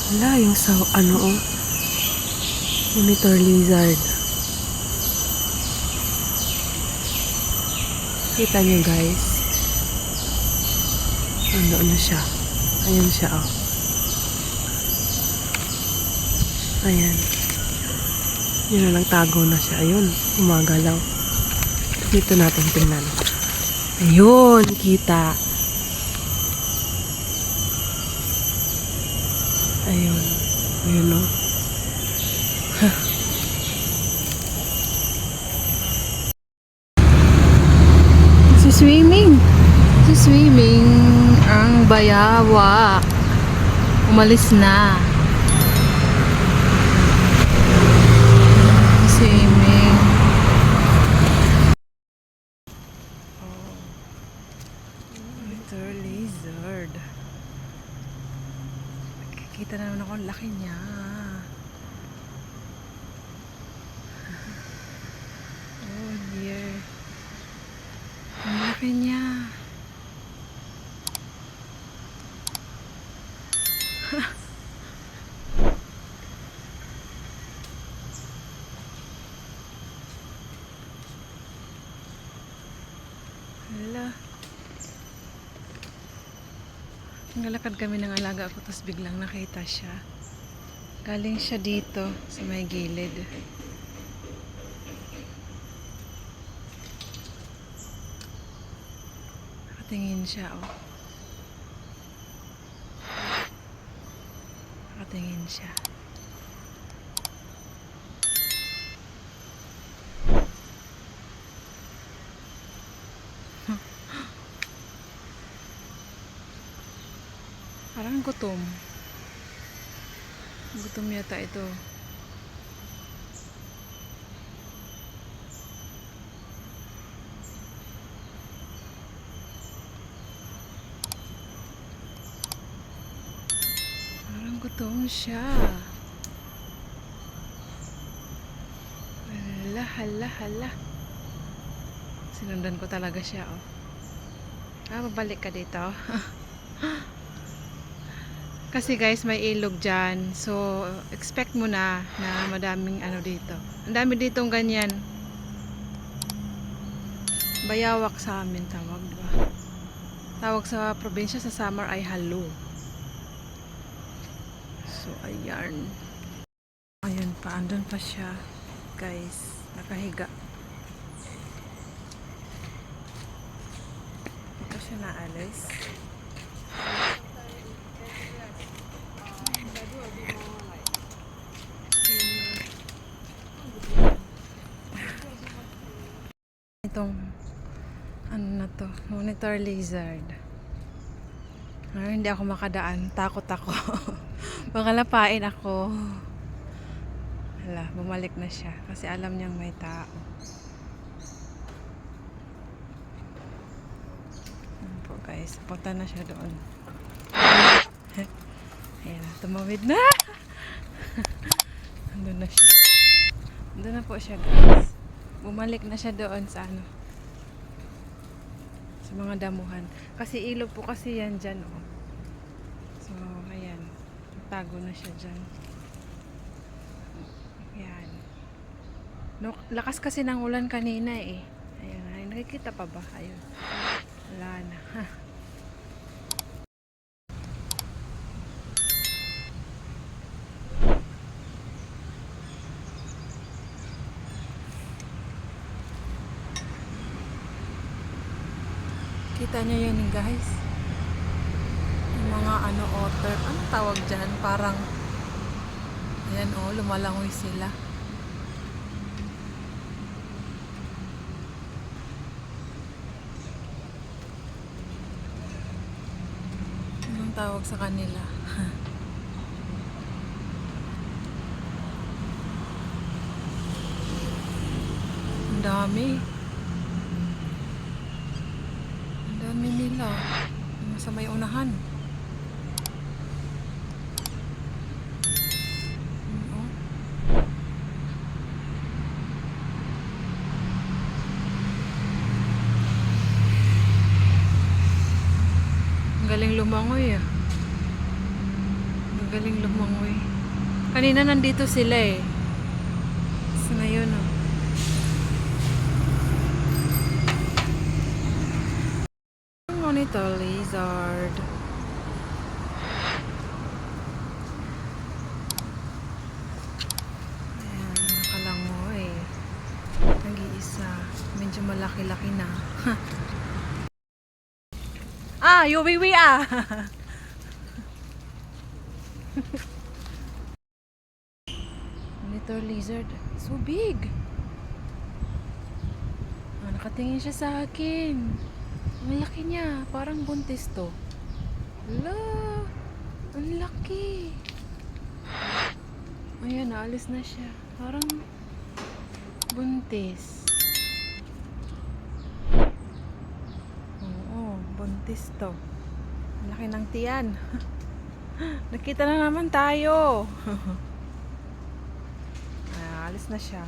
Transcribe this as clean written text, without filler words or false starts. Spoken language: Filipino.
Wala yung sa ano oh. Monitor lizard. Kita nyo guys. Ano siya. Ayan siya oh. Ayan. Yun na nagtago na siya. Ayun. Umagalaw. Dito natin tingnan. Ayun. Kita. Ayun. Ayun o. Swimming. Swimming ang bayawak. Umalis na. Swimming. Monitor lizard. Kita na naman ako ang laki niya. Oh dear. Ang laki niya. Hala. Naglalakad kami ng alaga ko tapos biglang nakita siya. Galing siya dito sa may gilid. Nakatingin siya oh. Nakatingin siya. Parang gutom. Gutom yata ito. Parang gutom siya. Hala, hala, hala. Sinundan ko talaga siya oh. Babalik ka dito. Kasi guys, may ilog dyan. So, expect mo na madaming ano dito. Ang dami ditong ganyan. Bayawak sa amin tawag, diba? Tawag sa probinsya sa summer ay halo. So, ayan. Ayan pa, andun pa siya. Guys, nakahiga. Ito siya naalis. Itong ano na to, monitor lizard. Hindi ako makadaan, takot ako. Baka lapain ako. Hala, bumalik na siya kasi alam niyang may tao. Ayan po guys, punta na siya doon. Ayan, tumawid na. Andun na siya. Andun na po siya guys. Bumalik na siya doon sa ano, sa mga damuhan kasi ilog po kasi yan dyan oh. So ayan, tago na siya dyan. Ayan, no, lakas kasi ng ulan kanina eh. Ayan, ay, nakikita pa ba? Ayun, wala na ha. Kita nyo yun guys. Yung mga ano otter. Ano tawag dyan? Parang ayan oh, lumalangoy sila. Anong tawag sa kanila? Ang dami. Dami nila. Sa may unahan. Oh. Ang galing lumangoy ah. Ang galing lumangoy. Kanina nandito sila eh. So ngayon oh. Monitor lizard. Ayan, nakalangoy. Nag-iisa. Medyo malaki-laki na. Ah, yuwiwi ah! Monitor lizard. So big. Ah, nakatingin siya sa akin. Ang laki niya. Parang buntis to. Hala! Ang laki. Ayan, naalis na siya. Parang buntis. Oo, buntis to. Ang laki ng tiyan. Nakita na naman tayo. Ayan, alis na siya.